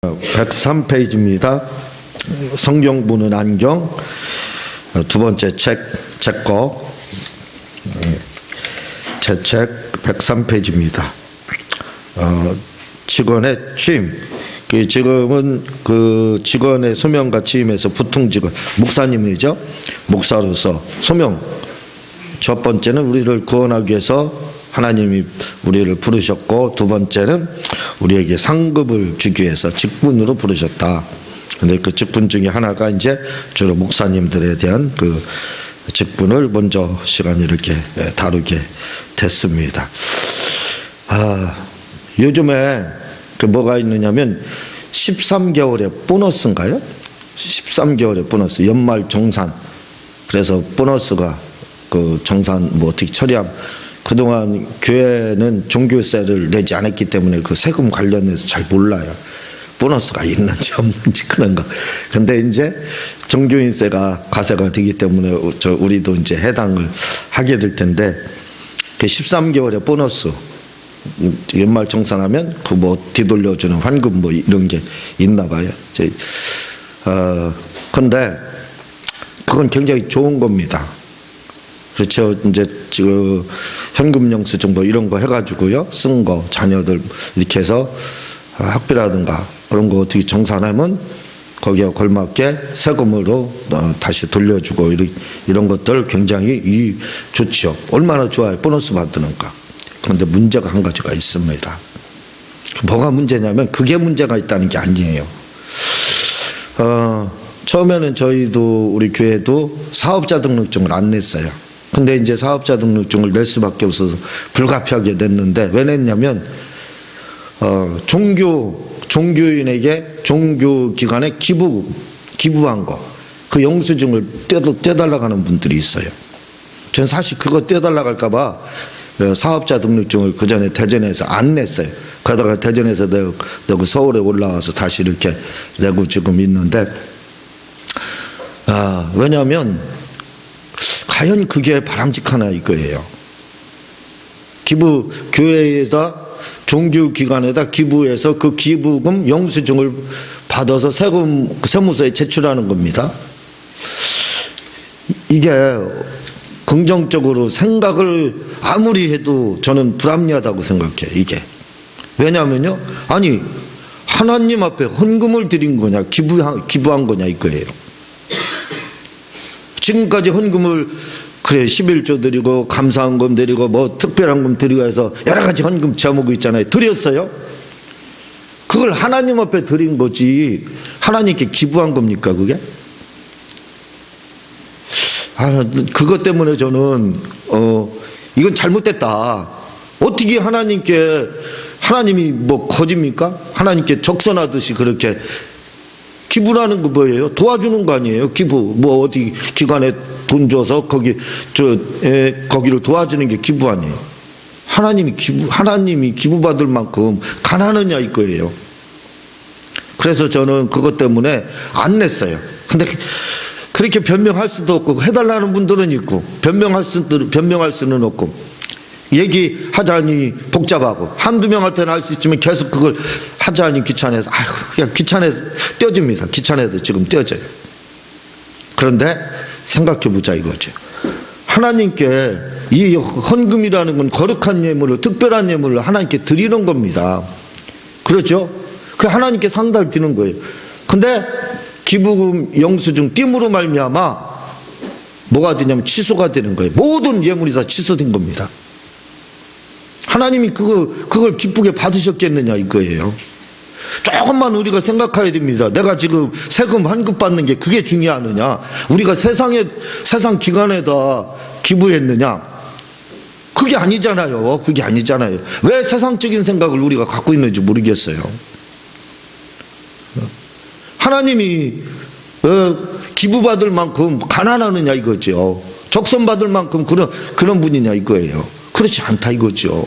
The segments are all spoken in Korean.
103페이지입니다. 성경 보는 안경 두 번째 책, 제 거. 제 책 103페이지입니다. 직원의 취임. 지금은 그 직원의 소명과 취임에서 보통 직원, 목사님이죠. 목사로서 소명. 첫 번째는 우리를 구원하기 위해서 하나님이 우리를 부르셨고, 두 번째는 우리에게 상급을 주기 위해서 직분으로 부르셨다. 근데 그 직분 중에 하나가 이제 주로 목사님들에 대한 그 직분을 먼저 시간에 이렇게 다루게 됐습니다. 요즘에 그 뭐가 있느냐면 13개월의 보너스인가요? 13개월의 보너스, 연말 정산. 그래서 보너스가 그 정산 뭐 어떻게 처리하면, 그동안 교회는 종교세를 내지 않았기 때문에 그 세금 관련해서 잘 몰라요. 보너스가 있는지 없는지 그런 거. 근데 이제 종교인세가 과세가 되기 때문에 우리도 이제 해당을 하게 될 텐데, 그 13개월의 보너스, 연말 정산하면 그 뭐 뒤돌려주는 환급 뭐 이런 게 있나 봐요. 근데 그건 굉장히 좋은 겁니다. 그렇죠. 이제 지금 현금 영수증 뭐 이런 거 해가지고요, 쓴 거 자녀들 이렇게 해서 학비라든가 그런 거 어떻게 정산하면 거기에 걸맞게 세금으로 다시 돌려주고 이런 것들 굉장히 좋죠. 얼마나 좋아요, 보너스 받으니까. 그런데 문제가 한 가지가 있습니다. 뭐가 문제냐면 그게 문제가 있다는 게 아니에요. 처음에는 저희도 우리 교회도 사업자 등록증을 안 냈어요. 근데 이제 사업자 등록증을 낼 수밖에 없어서 불가피하게 냈는데, 왜 냈냐면 종교인에게 종교기관에 기부한 거, 그 영수증을 떼달라고 하는 분들이 있어요. 전 사실 그거 떼달라고 할까봐 사업자 등록증을 그 전에 대전에서 안 냈어요. 그러다가 대전에서 내고 서울에 올라와서 다시 이렇게 내고 지금 있는데, 왜냐하면 과연 그게 바람직하나 이거예요. 교회에다 종교기관에다 기부해서 그 기부금 영수증을 받아서 세무서에 제출하는 겁니다. 이게 긍정적으로 생각을 아무리 해도 저는 불합리하다고 생각해요. 이게 왜냐하면요, 아니 하나님 앞에 헌금을 드린 거냐 기부한 거냐 이거예요. 지금까지 헌금을 그래 11조 드리고 감사헌금 드리고 뭐 특별헌금 드리고 해서 여러 가지 헌금 제목이 있잖아요. 드렸어요? 그걸 하나님 앞에 드린 거지 하나님께 기부한 겁니까 그게? 그것 때문에 저는 이건 잘못됐다. 어떻게 하나님이 뭐 거짓입니까? 하나님께 적선하듯이 그렇게 기부라는 거 뭐예요? 도와주는 거 아니에요? 기부. 뭐 어디 기관에 돈 줘서 거기를 도와주는 게 기부 아니에요? 하나님이 기부받을 만큼 가난하냐 이거예요. 그래서 저는 그것 때문에 안 냈어요. 근데 그렇게 변명할 수도 없고, 해달라는 분들은 있고, 변명할 수는 없고, 얘기하자니 복잡하고, 한두 명한테는 할 수 있지만 계속 그걸 하자니 귀찮아서, 그냥 귀찮아서 떼어집니다. 귀찮아서 지금 떼어져요. 그런데 생각해보자 이거죠. 하나님께 이 헌금이라는 건 거룩한 예물을, 특별한 예물을 하나님께 드리는 겁니다. 그렇죠? 그 하나님께 상달을 드리는 거예요. 근데 기부금 영수증 띄므로 말미암아 뭐가 되냐면 취소가 되는 거예요. 모든 예물이 다 취소된 겁니다. 하나님이 그걸 기쁘게 받으셨겠느냐 이거예요. 조금만 우리가 생각해야 됩니다. 내가 지금 세금 환급 받는 게 그게 중요하느냐, 우리가 세상 기관에다 기부했느냐, 그게 아니잖아요. 그게 아니잖아요. 왜 세상적인 생각을 우리가 갖고 있는지 모르겠어요. 하나님이 기부받을 만큼 가난하느냐 이거죠. 적선받을 만큼 그런 분이냐 이거예요. 그렇지 않다 이거죠.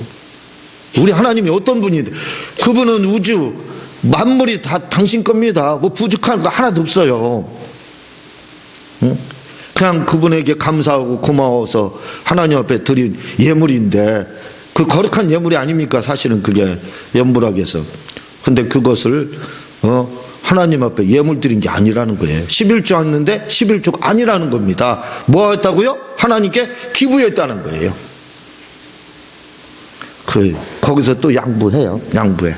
우리 하나님이 어떤 분인데, 그분은 우주 만물이 다 당신 겁니다. 뭐 부족한 거 하나도 없어요. 그냥 그분에게 감사하고 고마워서 하나님 앞에 드린 예물인데, 그 거룩한 예물이 아닙니까? 사실은 그게 연불학에서. 근데 그것을 하나님 앞에 예물 드린 게 아니라는 거예요. 11조 했는데 11조가 아니라는 겁니다. 뭐 했다고요? 하나님께 기부했다는 거예요. 거기서 또 양보해요. 양보해.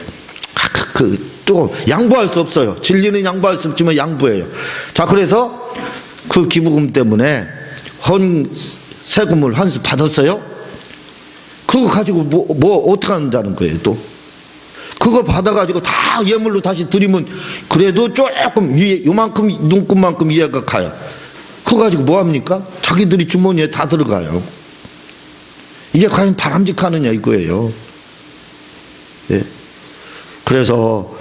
또 양보할 수 없어요. 진리는 양보할 수 없지만 양보해요. 자, 그래서 그 기부금 때문에 세금을 한 수 받았어요. 그거 가지고 뭐 어떻게 한다는 거예요, 또. 그거 받아가지고 다 예물로 다시 드리면 그래도 조금 요만큼 눈금만큼 이해가 가요. 그거 가지고 뭐 합니까? 자기들이 주머니에 다 들어가요. 이게 과연 바람직하느냐 이거예요. 예. 그래서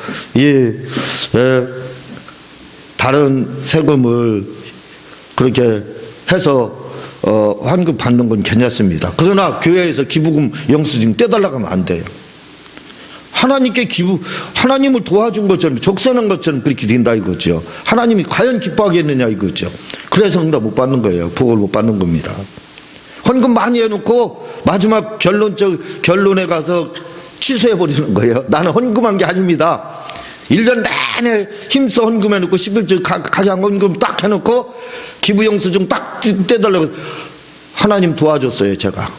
다른 세금을 그렇게 해서 환급 받는 건 괜찮습니다. 그러나 교회에서 기부금 영수증 떼달라고 하면 안 돼요. 하나님께 하나님을 도와준 것처럼 적선한 것처럼 그렇게 된다 이거죠. 하나님이 과연 기뻐하겠느냐 이거죠. 그래서 응답 못 받는 거예요. 복을 못 받는 겁니다. 헌금 많이 해놓고 마지막 결론에 가서 취소해버리는 거예요. 나는 헌금한 게 아닙니다. 1년 내내 힘써 헌금해놓고 11조 가장 헌금 딱 해놓고 기부영수증 딱 떼달라고. 하나님 도와줬어요, 제가.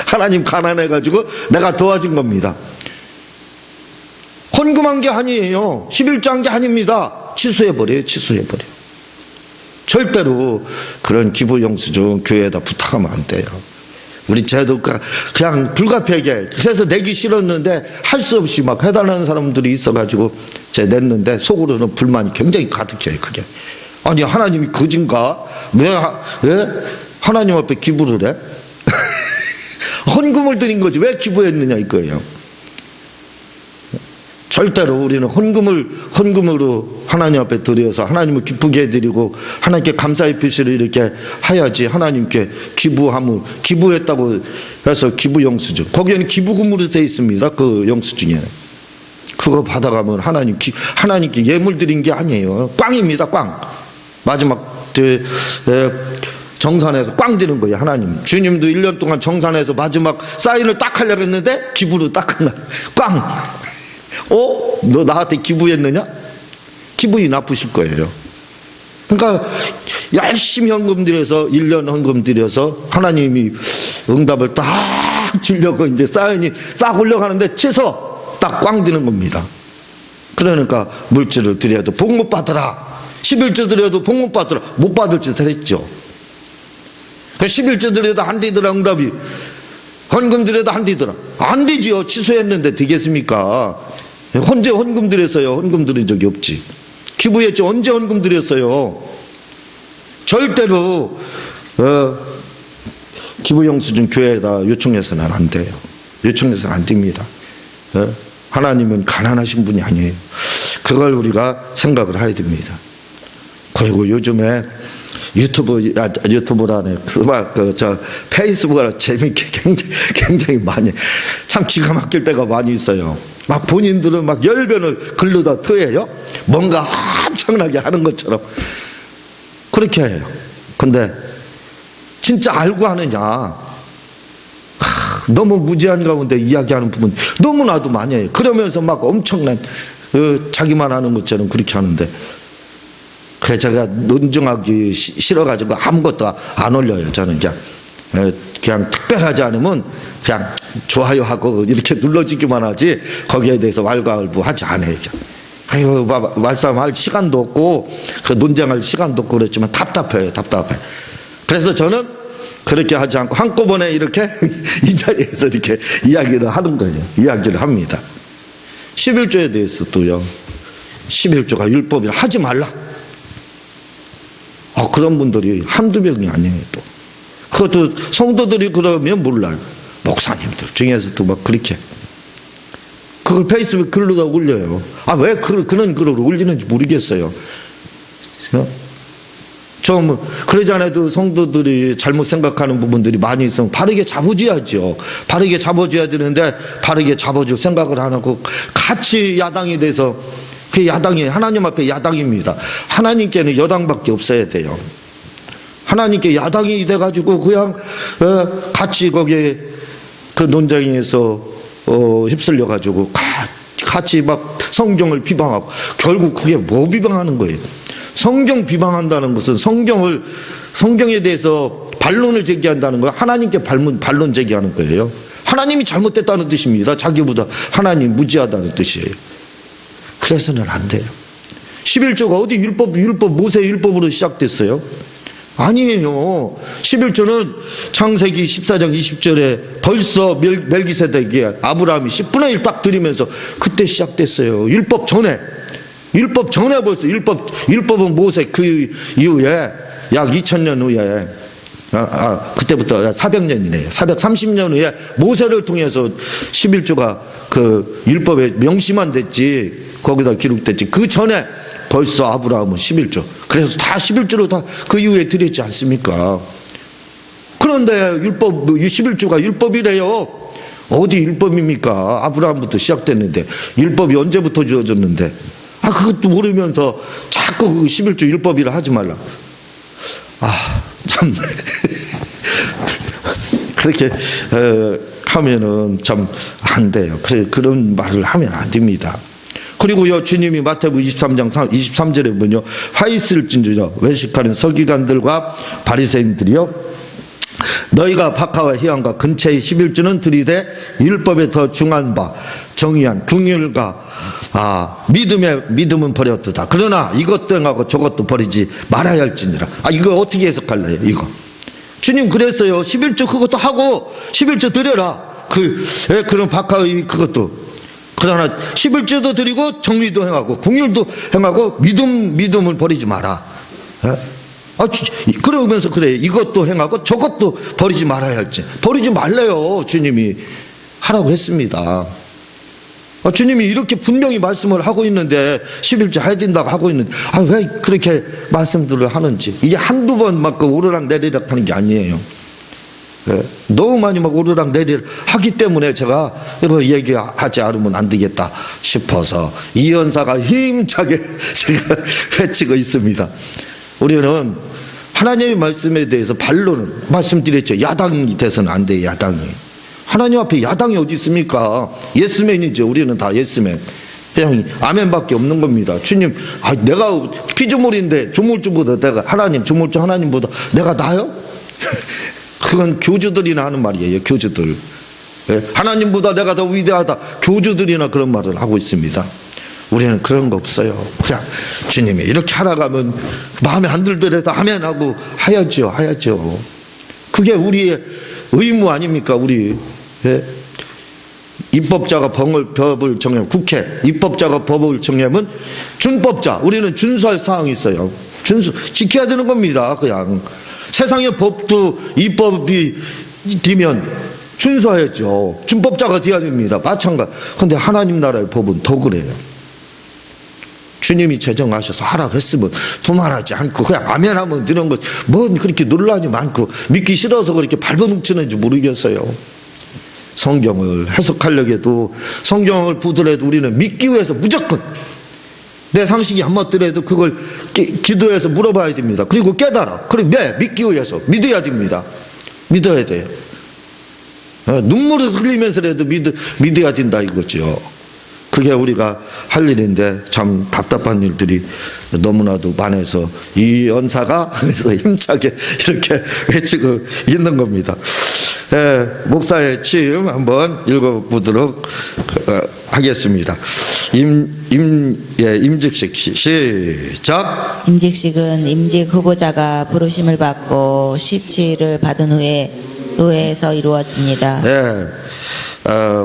하나님 가난해가지고 내가 도와준 겁니다. 헌금한 게 아니에요. 11조 한 게 아닙니다. 취소해버려요. 취소해버려요. 절대로 그런 기부영수증 교회에다 부탁하면 안 돼요. 우리 제도가 그냥 불가피하게 그래서 내기 싫었는데 할 수 없이 막 해달라는 사람들이 있어가지고 제가 냈는데 속으로는 불만이 굉장히 가득해요. 그게 아니 하나님이 거진가? 왜 하나님 앞에 기부를 해? 헌금을 드린 거지 왜 기부했느냐 이거예요. 절대로 우리는 헌금으로 하나님 앞에 드려서 하나님을 기쁘게 해드리고 하나님께 감사의 표시를 이렇게 해야지. 하나님께 기부했다고 해서 기부 영수증 거기에는 기부금으로 되어 있습니다. 그 영수증에는 그거 받아가면 하나님께 예물 드린 게 아니에요. 꽝입니다. 꽝. 마지막 정산에서 꽝 드는 거예요. 하나님 주님도 1년 동안 정산해서 마지막 사인을 딱 하려고 했는데 기부로 딱 하나 꽝. 너 나한테 기부했느냐? 기분이 나쁘실 거예요. 그러니까 열심히 헌금 드려서 1년 헌금 드려서 하나님이 응답을 딱 주려고 이제 사인이 싹 올려가는데 채서 딱 꽝 드는 겁니다. 그러니까 물질을 드려도 복 못 받으라. 11조 드려도 복 못 받으라. 못 받을 짓을 했죠. 11조 드려도 안 되더라. 응답이 헌금 드려도 안 되더라. 안 되지요. 취소했는데 되겠습니까? 언제 헌금 드렸어요? 헌금 드린 적이 없지. 기부했죠. 언제 헌금 드렸어요? 절대로 기부 영수증 교회에다 요청해서는 안 돼요. 요청해서는 안 됩니다. 하나님은 가난하신 분이 아니에요. 그걸 우리가 생각을 해야 됩니다. 그리고 요즘에 유튜브라네 페이스북이라 재밌게 굉장히 많이 참 기가 막힐 때가 많이 있어요. 막 본인들은 막 열변을 글로다 토해요. 뭔가 엄청나게 하는 것처럼 그렇게 해요. 근데 진짜 알고 하느냐? 너무 무지한 가운데 이야기하는 부분 너무나도 많이 해요. 그러면서 막 엄청난 자기만 하는 것처럼 그렇게 하는데 그래서 제가 논증하기 싫어가지고 아무것도 안 올려요. 저는 그냥 특별하지 않으면 그냥 좋아요하고 이렇게 눌러주기만 하지 거기에 대해서 왈가왈부하지 않아요. 아유 말씀할 시간도 없고 그 논쟁할 시간도 없고 그랬지만 답답해. 그래서 저는 그렇게 하지 않고 한꺼번에 이렇게 이 자리에서 이렇게 이야기를 하는 거예요. 이야기를 합니다. 11조에 대해서도요. 11조가 율법이라 하지 말라. 그런 분들이 한두 명이 아니에요. 또 그것도 성도들이 그러면 몰라요. 목사님들 중에서도 막 그렇게 그걸 페이스북 글로다 올려요. 왜 그런 글을 올리는지 모르겠어요. 좀 그러지 않아도 성도들이 잘못 생각하는 부분들이 많이 있으면 바르게 잡아줘야죠. 바르게 잡아줘야 되는데 바르게 잡아줄 생각을 안 하고 같이 야당이 돼서 그 야당이 하나님 앞에 야당입니다. 하나님께는 여당밖에 없어야 돼요. 하나님께 야당이 돼가지고 그냥 같이 거기에 그 논쟁에서 휩쓸려가지고 같이 막 성경을 비방하고 결국 그게 뭐 비방하는 거예요? 성경 비방한다는 것은 성경에 대해서 반론을 제기한다는 거예요. 하나님께 반론 제기하는 거예요. 하나님이 잘못됐다는 뜻입니다. 자기보다 하나님 무지하다는 뜻이에요. 그래서는 안 돼요. 11조가 어디 율법 모세 율법으로 시작됐어요? 아니에요. 11조는 창세기 14장 20절에 벌써 멜기세덱이 아브라함이 10분의 1 딱 드리면서 그때 시작됐어요. 율법 전에 벌써 율법은 모세 그 이후에 약 2000년 후에 그때부터 400년이네요. 430년 후에 모세를 통해서 11조가 그 율법에 명시만 됐지, 거기다 기록됐지. 그 전에 벌써 아브라함은 11조. 그래서 다 11조로 다 그 이후에 드렸지 않습니까? 그런데 11조가 율법이래요. 어디 율법입니까? 아브라함부터 시작됐는데, 율법이 언제부터 주어졌는데, 그것도 모르면서 자꾸 그 11조 율법이라 하지 말라. 참. 그렇게 하면은 참 안 돼요. 그런 말을 하면 안 됩니다. 그리고요, 주님이 마태복음 23장 23절에 보면요, 화 있을진저요 외식하는 서기관들과 바리새인들이요, 너희가 박하와 희왕과 근처의 11조는 들이되 율법에 더 중한 바 정의한 긍휼과 믿음은 버렸도다. 그러나 이것도 행하고 저것도 버리지 말아야 할지니라. 이거 어떻게 해석할래요? 이거 주님 그랬어요. 11조 그것도 하고 11조 드려라. 그런 박하의 그것도. 그러나 11조도 드리고 정의도 행하고 긍휼도 행하고 믿음을 버리지 마라. 그러면서 그래, 이것도 행하고 저것도 버리지 말아야 할지. 버리지 말래요. 주님이 하라고 했습니다. 주님이 이렇게 분명히 말씀을 하고 있는데 11조 해야 된다고 하고 있는데 왜 그렇게 말씀들을 하는지. 이게 한두 번 막 오르락 내리락 하는 게 아니에요. 너무 많이 막 오르락 내리락 하기 때문에 제가 이거 얘기하지 않으면 안 되겠다 싶어서 이 연사가 힘차게 제가 외치고 있습니다. 우리는 하나님의 말씀에 대해서 반론은 말씀드렸죠. 야당이 돼서는 안 돼요. 야당이. 하나님 앞에 야당이 어디 있습니까? 예스맨이죠. 우리는 다 예스맨. 그냥 아멘밖에 없는 겁니다. 주님, 내가 피조물인데 조물주보다 내가 조물주 하나님보다 내가 나요? 그건 교주들이나 하는 말이에요. 교주들. 하나님보다 내가 더 위대하다. 교주들이나 그런 말을 하고 있습니다. 우리는 그런 거 없어요. 그냥 주님이 이렇게 하라고 하면 마음에 안 들더라도 아멘하고 하야죠. 그게 우리의 의무 아닙니까? 우리 입법자가 법을 정하면 국회, 입법자가 법을 정하면 준법자, 우리는 준수할 사항이 있어요. 지켜야 되는 겁니다. 그냥 세상의 법도 입법이 되면 준수해야죠. 준법자가 돼야 됩니다. 마찬가지. 그런데 하나님 나라의 법은 더 그래요. 주님이 제정하셔서 하라고 했으면 두말하지 않고 그냥 아멘하면 이런 것, 뭔 그렇게 논란이 많고 믿기 싫어서 그렇게 발버둥치는지 모르겠어요. 성경을 해석하려고 해도, 성경을 보더라도 우리는 믿기 위해서 무조건 내 상식이 안 맞더라도 그걸 기도해서 물어봐야 됩니다. 그리고 깨달아. 그리고 믿기 위해서 믿어야 됩니다. 믿어야 돼요. 눈물을 흘리면서라도 믿어야 된다 이거죠. 그게 우리가 할 일인데 참 답답한 일들이 너무나도 많아서 이 연사가 그래서 힘차게 이렇게 외치고 있는 겁니다. 목사의 취임 한번 읽어보도록 하겠습니다. 임직식 시작. 임직식은 임직 후보자가 부르심을 받고 시치를 받은 후에 노회에서 이루어집니다.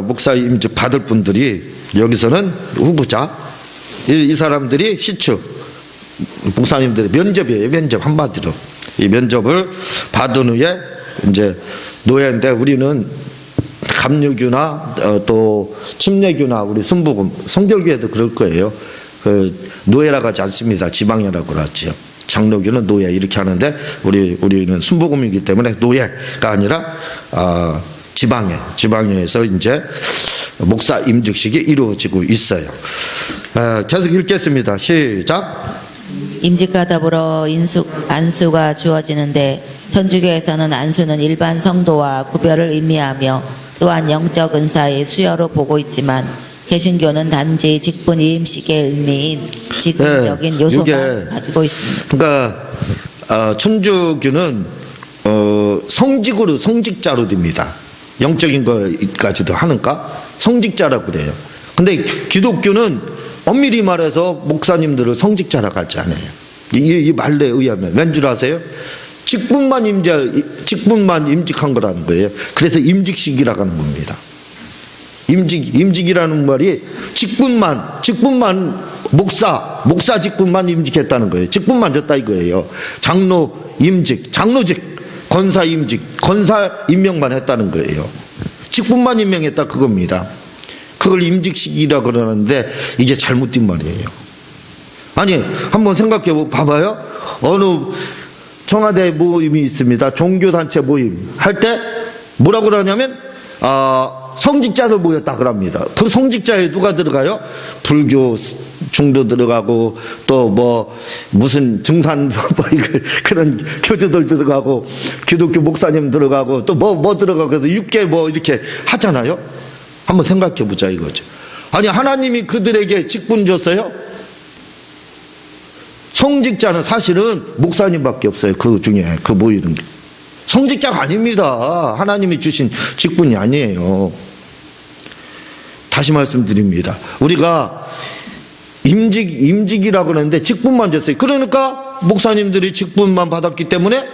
목사 임직 받을 분들이 여기서는 후보자, 이 사람들이 시추, 목사님들의 면접이에요. 면접 한마디로 이 면접을 받은 후에 이제 노예인데, 우리는 감리교나 또 침례교나 우리 순복음 성결교회도 그럴 거예요. 노예라고 하지 않습니다. 지방이라고 하죠. 장로교는 노예 이렇게 하는데 우리는 순복음이기 때문에 노예가 아니라 지방에서 이제 목사 임직식이 이루어지고 있어요. 계속 읽겠습니다. 시작. 임직과 더불어 안수가 주어지는데 천주교에서는 안수는 일반 성도와 구별을 의미하며 또한 영적 은사의 수여로 보고 있지만 개신교는 단지 직분 이임식의 의미인 직분적인 네, 요소만 이게 가지고 있습니다. 그러니까 천주교는 성직으로 성직자로 됩니다. 영적인 것까지도 하는가? 성직자라고 그래요. 근데 기독교는 엄밀히 말해서 목사님들을 성직자라고 하지 않아요. 이 말에 의하면 왠 줄 아세요? 직분만 임직한 거라는 거예요. 그래서 임직식이라고 하는 겁니다. 임직이라는 말이 직분만 목사 직분만 임직했다는 거예요. 직분만 줬다 이거예요. 장로 임직, 장로직, 권사 임직, 권사 임명만 했다는 거예요. 직분만 임명했다 그겁니다. 그걸 임직식이라고 그러는데 이게 잘못된 말이에요. 아니 한번 생각해 봐봐요. 어느 청와대 모임이 있습니다. 종교단체 모임 할 때 뭐라고 그러냐면 성직자들 모였다 그럽니다. 그 성직자에 누가 들어가요? 불교 중도 들어가고 또 뭐 무슨 증산 그런 교주들 들어가고 기독교 목사님 들어가고 또 뭐 들어가고 육계 뭐 이렇게 하잖아요. 한번 생각해 보자 이거죠. 아니 하나님이 그들에게 직분 줬어요? 성직자는 사실은 목사님밖에 없어요. 그 중에 그 모이는 게. 성직자가 아닙니다. 하나님이 주신 직분이 아니에요. 다시 말씀드립니다. 우리가 임직이라고 그러는데 직분만 줬어요. 그러니까 목사님들이 직분만 받았기 때문에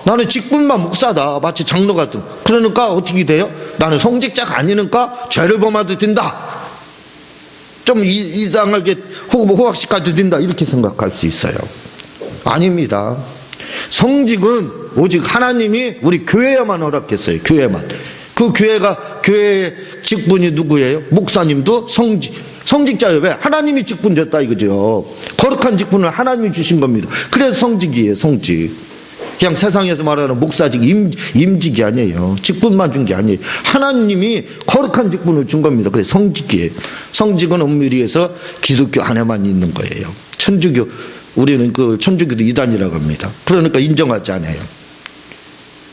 나는 직분만 목사다. 마치 장로 같은. 그러니까 어떻게 돼요? 나는 성직자가 아니니까 죄를 범해도 된다. 좀 이상하게 호박씨까지 된다. 이렇게 생각할 수 있어요. 아닙니다. 성직은 오직 하나님이 우리 교회에만 허락했어요. 교회만. 그 교회의 직분이 누구예요? 목사님도 성직자예요. 왜? 하나님이 직분 줬다 이거죠. 거룩한 직분을 하나님이 주신 겁니다. 그래서 성직이에요. 성직. 그냥 세상에서 말하는 목사직, 임직이 아니에요. 직분만 준 게 아니에요. 하나님이 거룩한 직분을 준 겁니다. 그래서 성직이에요. 성직은 엄밀히 해서 기독교 안에만 있는 거예요. 천주교, 우리는 그 천주교도 이단이라고 합니다. 그러니까 인정하지 않아요.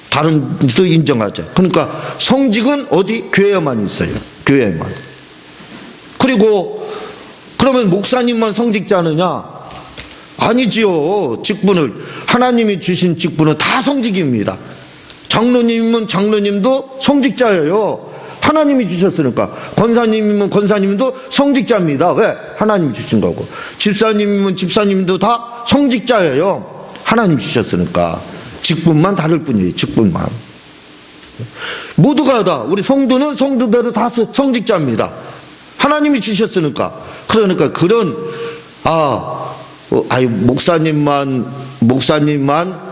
다른 데도 인정하죠. 그러니까 성직은 어디? 교회에만 있어요. 교회에만. 그리고 그러면 목사님만 성직자느냐? 아니지요. 직분을 하나님이 주신 직분은 다 성직입니다. 장로님은 장로님도 성직자예요. 하나님이 주셨으니까. 권사님이면 권사님도 성직자입니다. 왜? 하나님이 주신 거고. 집사님이면 집사님도 다 성직자예요. 하나님이 주셨으니까. 직분만 다를 뿐이에요. 직분만. 모두가 다 우리 성도는 성도대로 다 성직자입니다. 하나님이 주셨으니까. 그러니까 그런 목사님만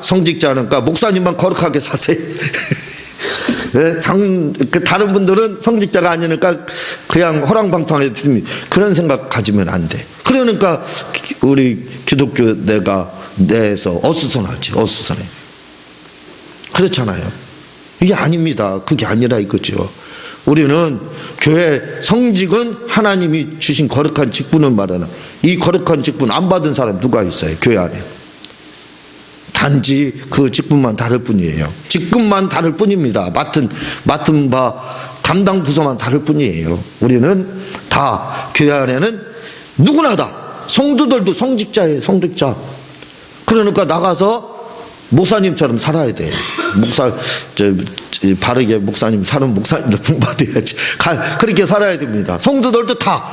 성직자니까 목사님만 거룩하게 사세요. 다른 분들은 성직자가 아니니까 그냥 호랑방탕하게 듭니다. 그런 생각 가지면 안 돼. 그러니까 우리 기독교 내에서 어수선하지. 어수선해. 그렇잖아요. 이게 아닙니다. 그게 아니라 이거죠. 우리는 교회 성직은 하나님이 주신 거룩한 직분을 말하는, 이 거룩한 직분 안 받은 사람 누가 있어요? 교회 안에. 단지 그 직분만 다를 뿐이에요. 직분만 다를 뿐입니다. 맡은 바 담당 부서만 다를 뿐이에요. 우리는 다 교회 안에는 누구나 다 성도들도 성직자예요. 성직자. 그러니까 나가서 목사님처럼 살아야 돼. 바르게 목사님 사는 목사님도 본받아야지. 그렇게 살아야 됩니다. 성도들도 다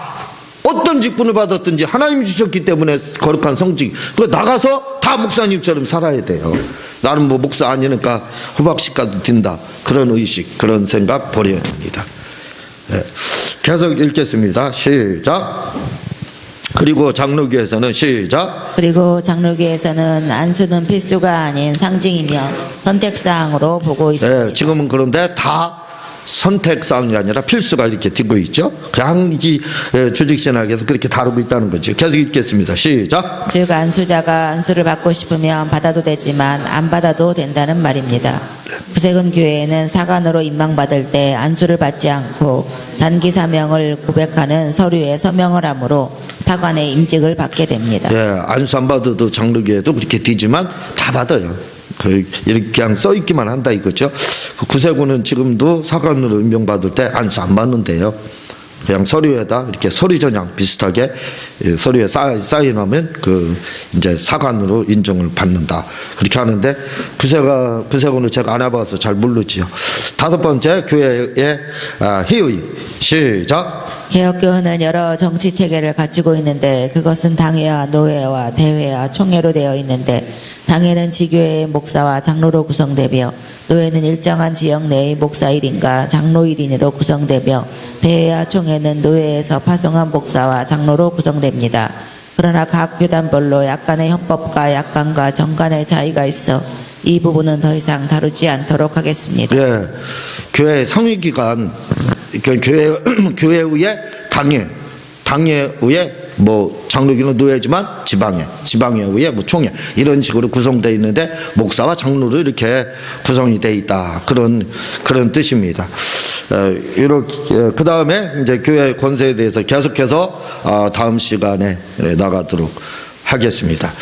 어떤 직분을 받았든지 하나님이 주셨기 때문에 거룩한 성직. 나가서 다 목사님처럼 살아야 돼요. 나는 뭐 목사 아니니까 호박씨 가도 된다. 그런 의식, 그런 생각 버려야 됩니다. 네. 계속 읽겠습니다. 시작. 그리고 장로교에서는 시작. 그리고 장로교에서는 안수는 필수가 아닌 상징이며 선택사항으로 보고 있습니다. 네, 지금은 그런데 다 선택사항이 아니라 필수가 이렇게 되고 있죠. 양기 조직신학에서 그렇게 다루고 있다는 거죠. 계속 읽겠습니다. 시작. 즉 안수자가 안수를 받고 싶으면 받아도 되지만 안 받아도 된다는 말입니다. 구세군 교회에는 사관으로 임망받을 때 안수를 받지 않고 단기 사명을 고백하는 서류에 서명을 하므로 사관의 임직을 받게 됩니다. 예, 안수 안 받아도 장로교회도 그렇게 되지만 다 받아요. 이렇게 그냥 써있기만 한다 이거죠. 구세군은 지금도 사관으로 임명받을 때 안수 안 받는데요. 그냥 서류에다 이렇게 서류 전형 비슷하게 서류에 사인하면 그 이제 사관으로 인정을 받는다. 그렇게 하는데 구세군을 제가 안 해봐서 잘 모르지요. 다섯 번째 교회의 희의. 시작. 개혁교회는 여러 정치 체계를 갖추고 있는데 그것은 당회와 노회와 대회와 총회로 되어 있는데 당회는 지교회의 목사와 장로로 구성되며 노회는 일정한 지역 내의 목사 1인과 장로 1인으로 구성되며 대회와 총회는 노회에서 파송한 목사와 장로로 구성됩니다. 그러나 각 교단별로 약간의 헌법과 약관과 정관의 차이가 있어 이 부분은 더 이상 다루지 않도록 하겠습니다. 예, 교회 상위기관, 교회의 당회의 뭐 장로교는 노예지만 지방회의 뭐 총회 이런 식으로 구성되어 있는데 목사와 장로로 이렇게 구성이 되어 있다. 그런 뜻입니다. 이렇게 그 다음에 이제 교회 권세에 대해서 계속해서 다음 시간에 나가도록 하겠습니다.